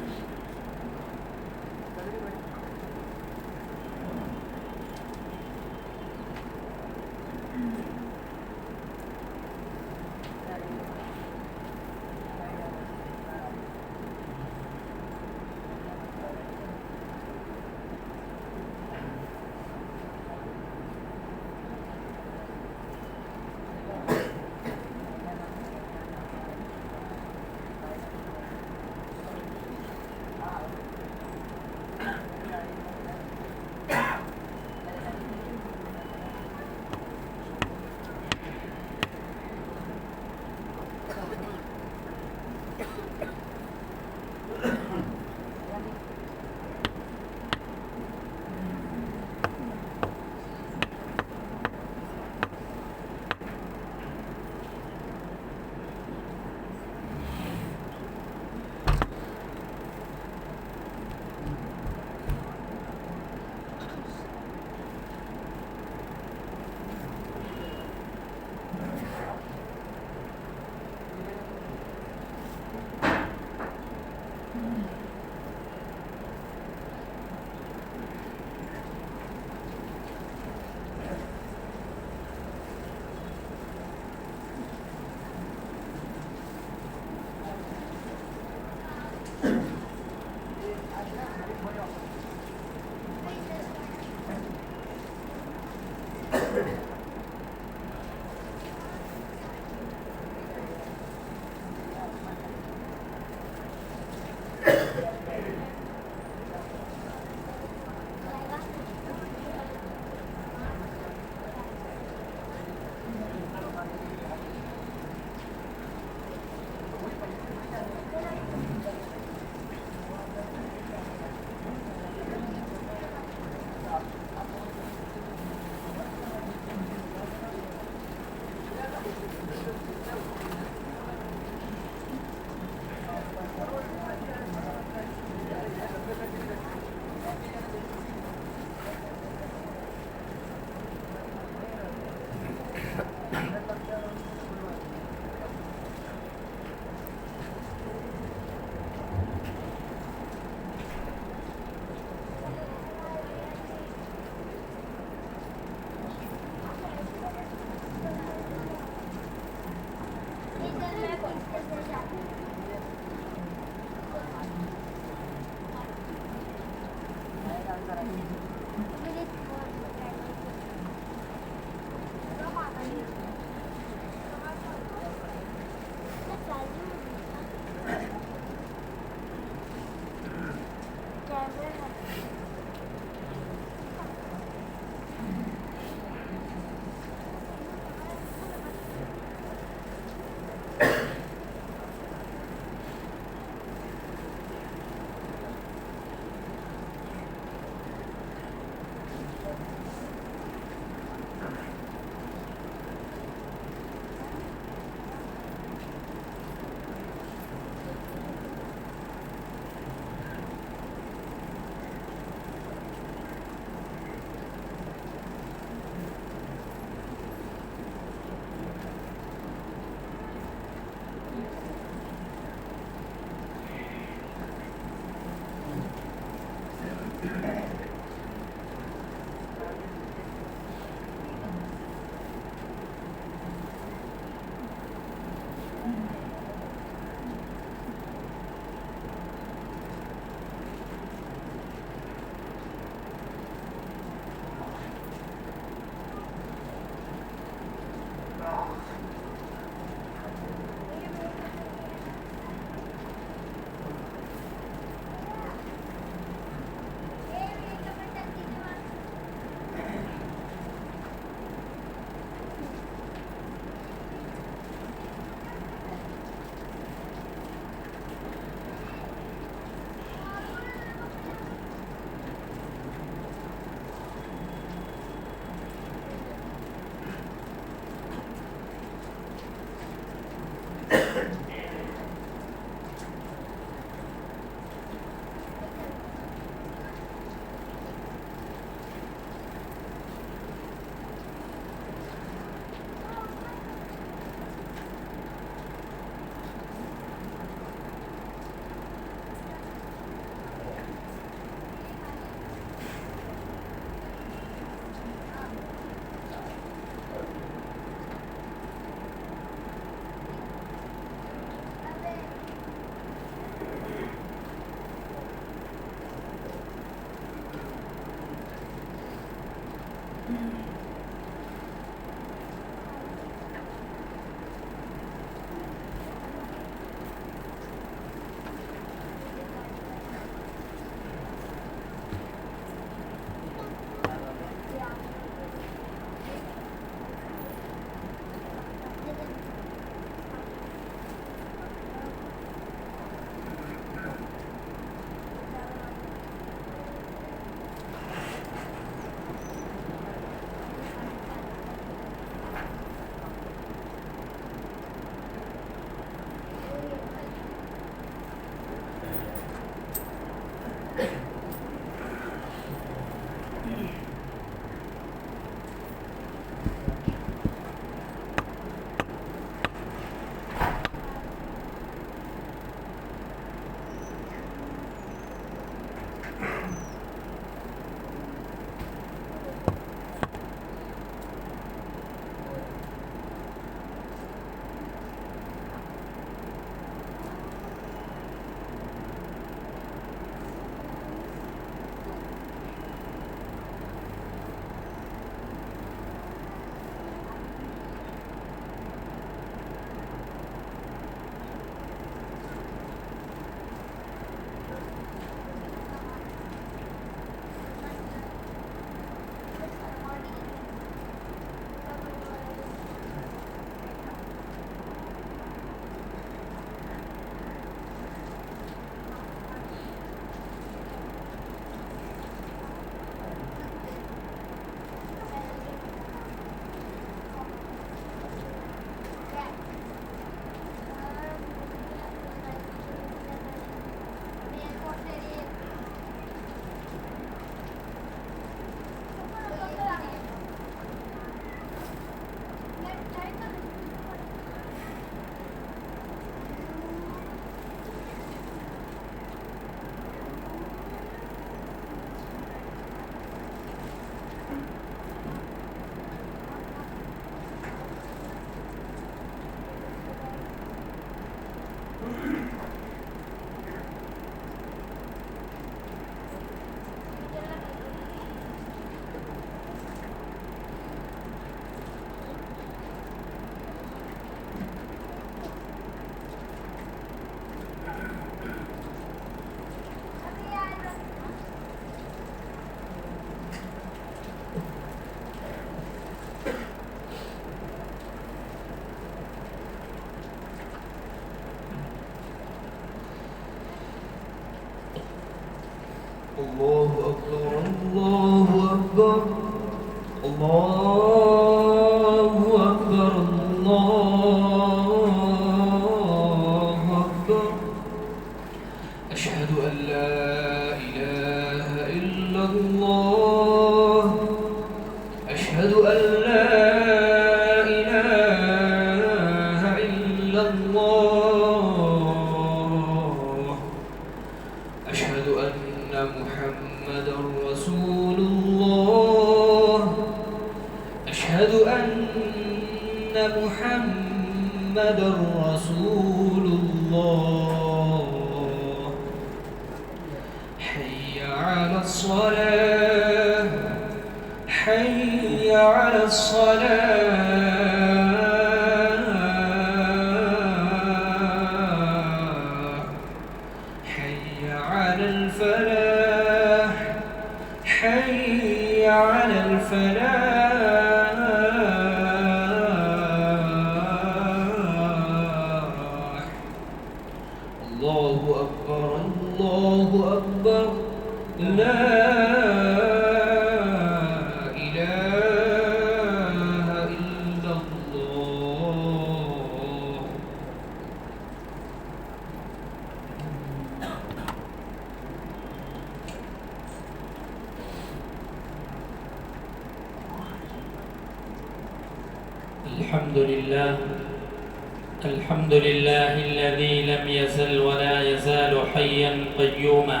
الحمد لله الذي لم يزل ولا يزال حيا قيوما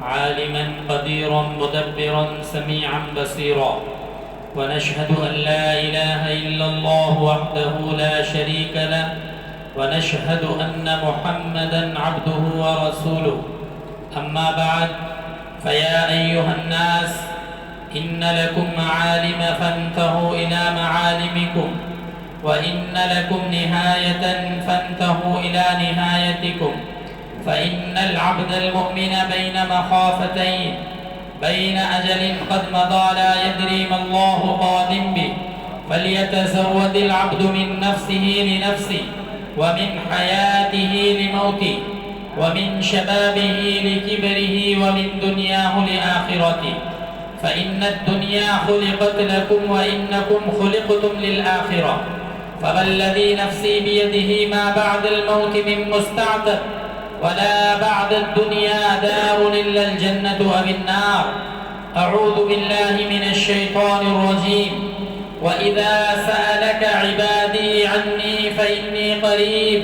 عالما قديرا مدبرا سميعا بصيرا ونشهد أن لا إله إلا الله وحده لا شريك له ونشهد أن محمدا عبده ورسوله أما بعد فيا أيها الناس إن لكم معالم فانتهوا إلى معالمكم وإن لكم نهاية فانتهوا إلى نهايتكم فإن العبد المؤمن بين مخافتين بين أجل قد مضى لا يدري ما الله قادم به فليتزود العبد من نفسه لنفسه ومن حياته لموته ومن شبابه لكبره ومن دنياه لآخرته فإن الدنيا خلقت لكم وإنكم خلقتم للآخرة فوالذي نفسي بيده ما بعد الموت من مستعتب ولا بعد الدنيا دار إلا الجنة أو النار أعوذ بالله من الشيطان الرجيم وإذا سألك عبادي عني فإني قريب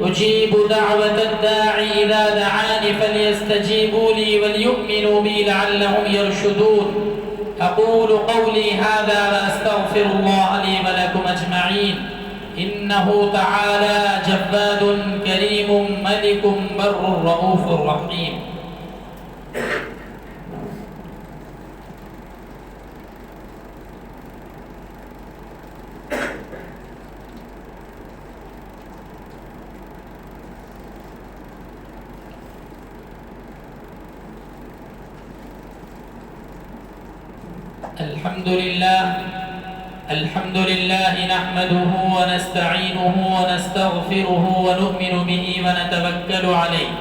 أجيب دعوة الداعي إذا دعاني فليستجيبوا لي وليؤمنوا بي لعلهم يرشدون أقول قولي هذا وأستغفر الله لي ولكم أجمعين إنه تعالى جواد كريم ملك بر رؤوف رحيم الحمد لله نحمده ونستعينه ونستغفره ونؤمن به ونتوكل عليه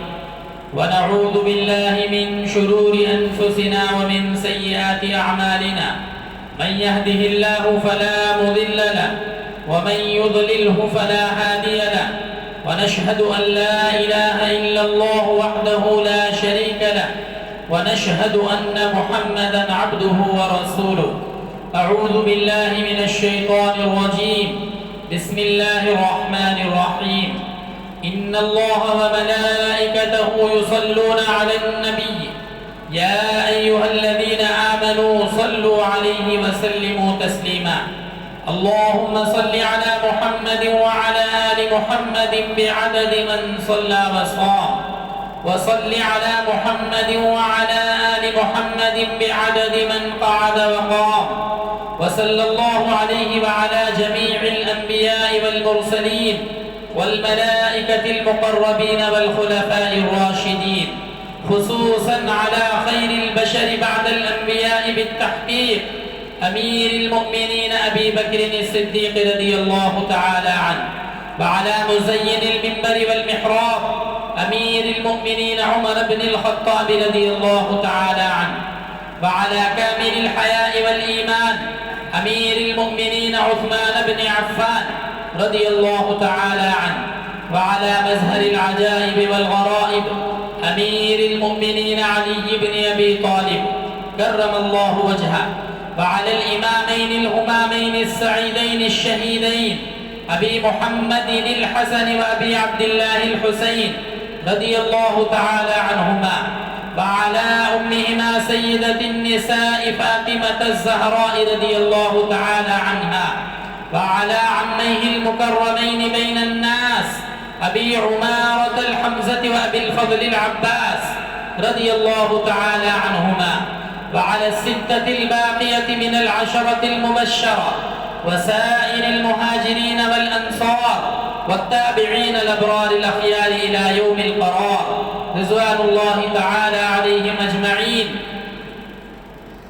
ونعوذ بالله من شرور أنفسنا ومن سيئات أعمالنا من يهده الله فلا مضل له ومن يضلله فلا هادي له ونشهد أن لا إله إلا الله وحده لا شريك له ونشهد أن محمدا عبده ورسوله أعوذ بالله من الشيطان الرجيم بسم الله الرحمن الرحيم إن الله وملائكته يصلون على النبي يا أيها الذين آمنوا صلوا عليه وسلموا تسليما اللهم صل على محمد وعلى آل محمد بعدد من صلى وصام وصل على محمد وعلى آل محمد بعدد من قعد وقام وصلى الله عليه وعلى جميع الأنبياء والمرسلين والملائكة المقربين والخلفاء الراشدين خصوصا على خير البشر بعد الأنبياء بالتحقيق أمير المؤمنين أبي بكر الصديق رضي الله تعالى عنه وعلى مزين المنبر والمحراب أمير المؤمنين عمر بن الخطاب رضي الله تعالى عنه، وعلى كامل الحياء والإيمان أمير المؤمنين عثمان بن عفان رضي الله تعالى عنه، وعلى مزهر العجائب والغرائب أمير المؤمنين علي بن أبي طالب كرم الله وجهه، وعلى الإمامين الهمامين السعيدين الشهيدين أبي محمد الحسن وأبي عبد الله الحسين رضي الله تعالى عنهما، وعلى أمهما سيدة النساء فاطمة الزهراء رضي الله تعالى عنها، وعلى عميه المكرمين بين الناس أبي عمارة الحمزة وأبي الفضل العباس رضي الله تعالى عنهما، وعلى الستة الباقية من العشرة المبشرة وسائر المهاجرين والأنصار والتابعين الأبرار الأخيار إلى يوم القرار رضوان الله تعالى عليهم أجمعين.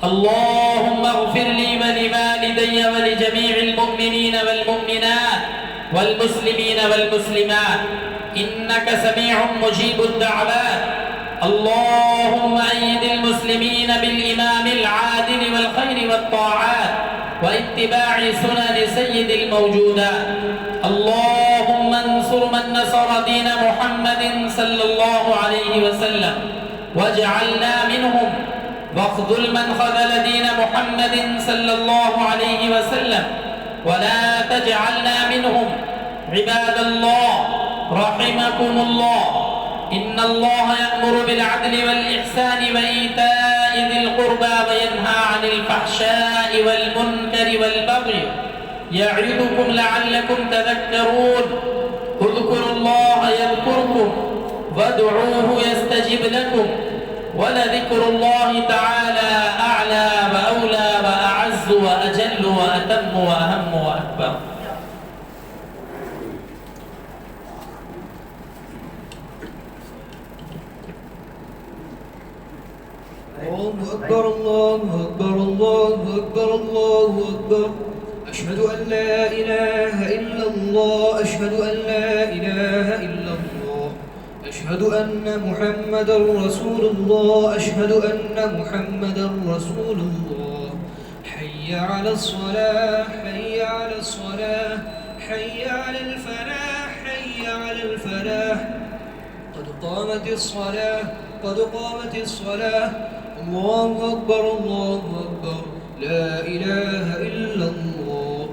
اللهم اغفر لي ولوالدي ولجميع المؤمنين والمؤمنات والمسلمين والمسلمات إنك سميع مجيب الدعوات. اللهم أيد المسلمين بالإمام العادل والخير والطاعات واتباع سنن سيد الموجودات. اللهم انصر من نصر دين محمد صلى الله عليه وسلم واجعلنا منهم، واخذل من خذل دين محمد صلى الله عليه وسلم ولا تجعلنا منهم. عباد الله رحمكم الله، إن الله يأمر بالعدل والإحسان وإيتاء ذي القربى وينهى عن الفحشاء والمنكر والبغي يعظكم لعلكم تذكرون. اذكروا الله يذكركم وادعوه يستجب لكم، ولذكر الله تعالى أعلى وأولى وأعز وأجل وأتم وأهم وأكبر. الله أكبر الله أكبر الله أكبر الله أكبر. أشهد أن لا إله إلا الله، أشهد أن لا إله إلا الله، أشهد أن محمدا رسول الله، أشهد أن محمدا رسول الله. حي على الصلاة، حي على الصلاة، حي على الفلاح، حي على الفلاح. قد قامت الصلاة، قد قامت الصلاة. الله أكبر الله أكبر، لا إله إلا الله.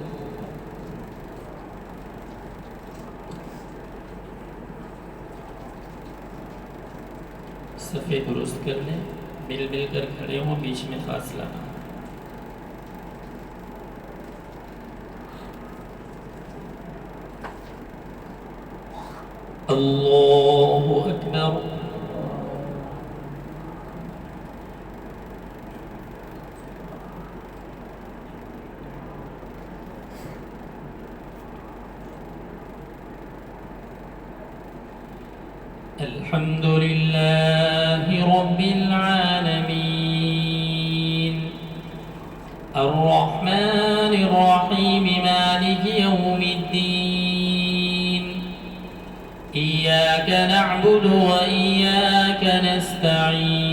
صفے درست کر لیں، مل مل کر کھڑے ہوں، بیچ میں فاصلہ نہ. اللہ اکبر. الحمد لله رب العالمين الرحمن الرحيم مالك يوم الدين إياك نعبد وإياك نستعين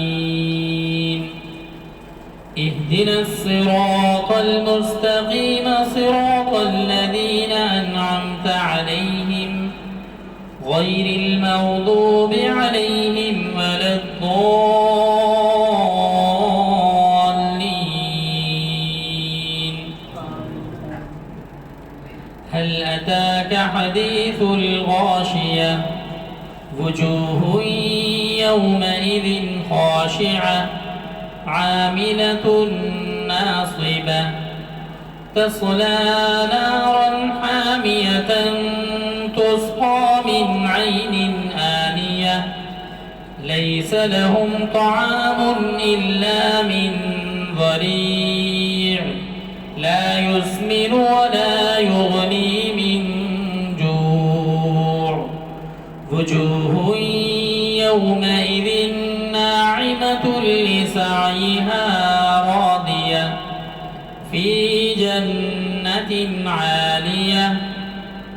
اهدنا الصراط المستقيم صراط الذين أنعمت عليهم غير المغضوب عليهم ولا الضالين. هل أتاك حديث الغاشية وجوه يومئذ خاشعة عاملة ناصبة تصلى نارا حامية تسقى من عين آنية ليس لهم طعام إلا من ضريع لا يسمن ولا يغني من جوع. وجوه يومئذ ناعمة لسعيها راضية في جنة عالية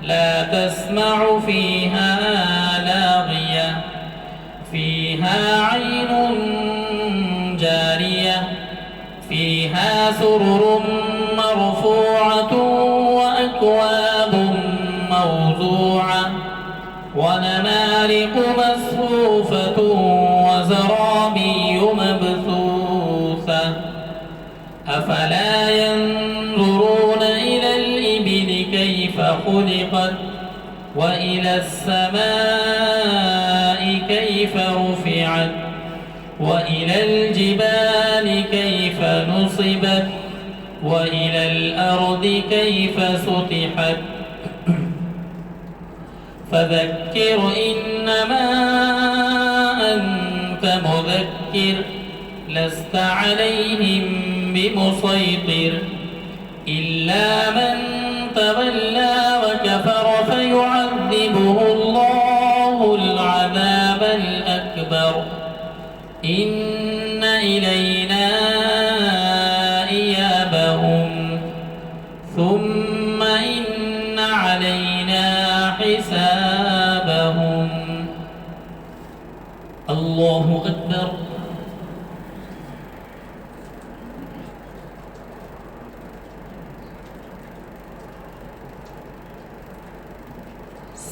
لا تسمع فيها لاغية فيها عين جارية فيها سرر مرفوعة وأكواب موضوعة ونمارق مصفوفة وزرابي مبثوثة أفلا ينظرون إلى الإبل كيف خلقت وإلى السماء كيف رفعت وإلى الجبال كيف نصبت وإلى الأرض كيف سطحت فذكر إنما أنت مذكر لست عليهم بمسيطر إلا من تولى وكفر فيعذبه الله العذاب الأكبر إن إلينا إيابهم ثم إن علينا حسابهم الله أكبر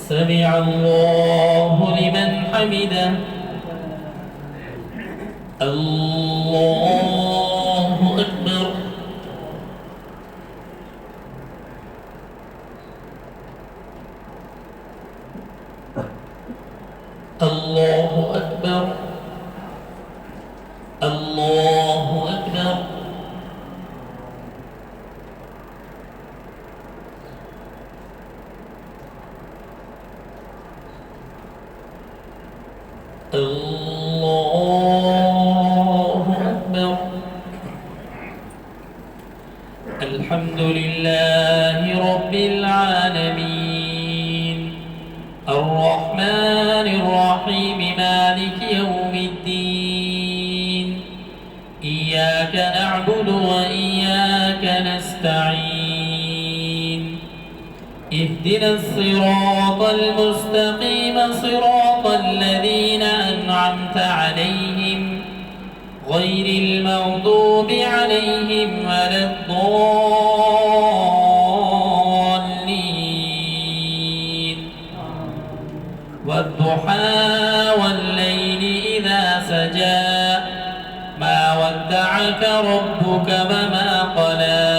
سمع الله لمن حمده الله أكبر الله أكبر الله أكبر الله أكبر الحمد لله رب العالمين الرحمن الرحيم مالك يوم الدين إياك نعبد وإياك نستعين اهدنا الصراط المستقيم صراط الذين أنعمت عليهم غير المغضوب عليهم ولا الضالين والضحى والليل إذا سجى ما ودعك ربك وما قلى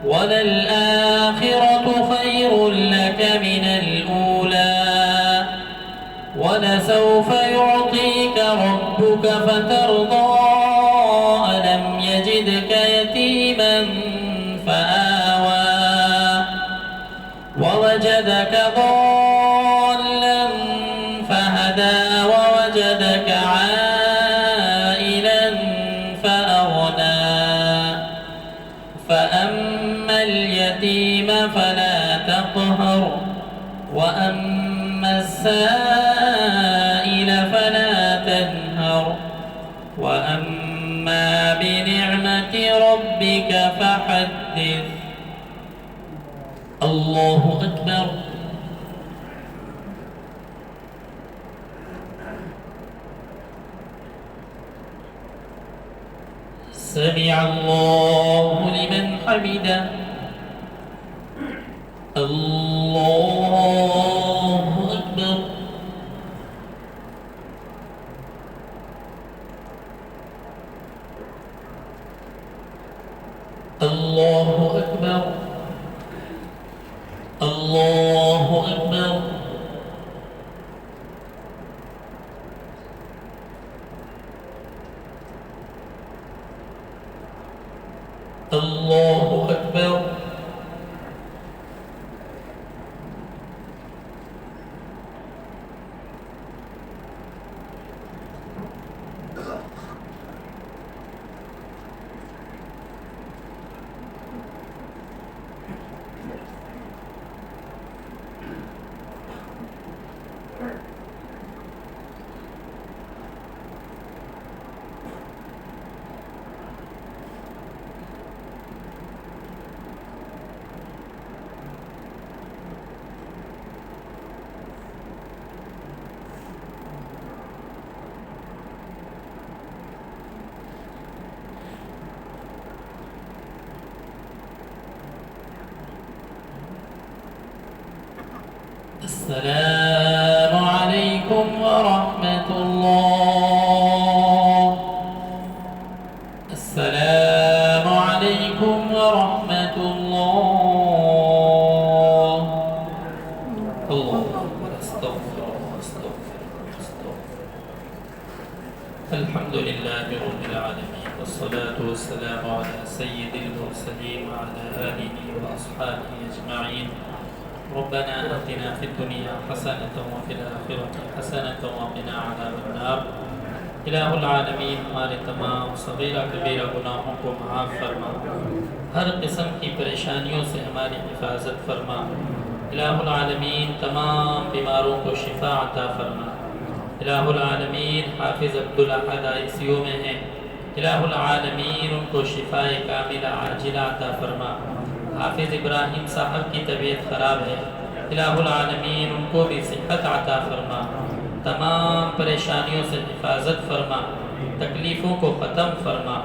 وللآخرة خير لك من الأولى ولسوف يعطيك ربك فترضى ألم يجدك يتيما فآوى ووجدك ضالا فهدى ووجدك عائلا فأغنى فأما اليتيم فلا تقهر وأما السائل فلا تنهر وأما بنعمة ربك فحدث الله أكبر سمع الله لمن حمده الله أكبر الله أكبر الله أكبر الله أكبر السلام عليكم ورحمة الله. السلام عليكم ورحمة الله. الله أكبر. استغفر الله استغفر الله استغفر. الحمد لله رب العالمين والصلاة والسلام على سيد المرسلين وعلى آله وأصحابه أجمعين. ربنا آتنا في الدنيا حسنة وفي الآخرة حسنة وقنا عذاب النار. الہ العالمین ہمارے تمام صغیرہ کبیرہ گناہوں کو معاف فرما، ہر قسم کی پریشانیوں سے ہماری حفاظت فرما. الہ العالمین تمام بیماروں کو شفا عطا فرما. الہ العالمین حافظ عبدالاحد ICU میں ہیں، الہ العالمین ان کو شفاء کاملہ عاجلہ عطا فرما. حافظ ابراہیم صاحب کی طبیعت خراب ہے، الہ العالمین ان کو بھی صحت عطا فرما. تمام پریشانیوں سے حفاظت فرما، تکلیفوں کو ختم فرما،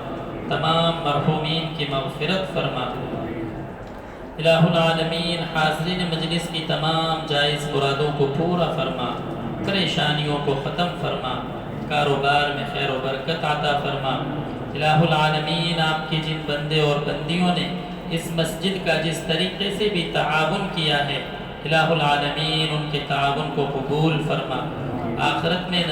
تمام مرحومین کی مغفرت فرما. الہ العالمین حاضرین مجلس کی تمام جائز مرادوں کو پورا فرما، پریشانیوں کو ختم فرما، کاروبار میں خیر و برکت عطا فرما. الہ العالمین آپ کی جن بندے اور بندیوں نے اس مسجد کا جس طریقے سے بھی تعاون کیا ہے، الہ العالمین ان کے تعاون کو قبول فرما. آخرت میں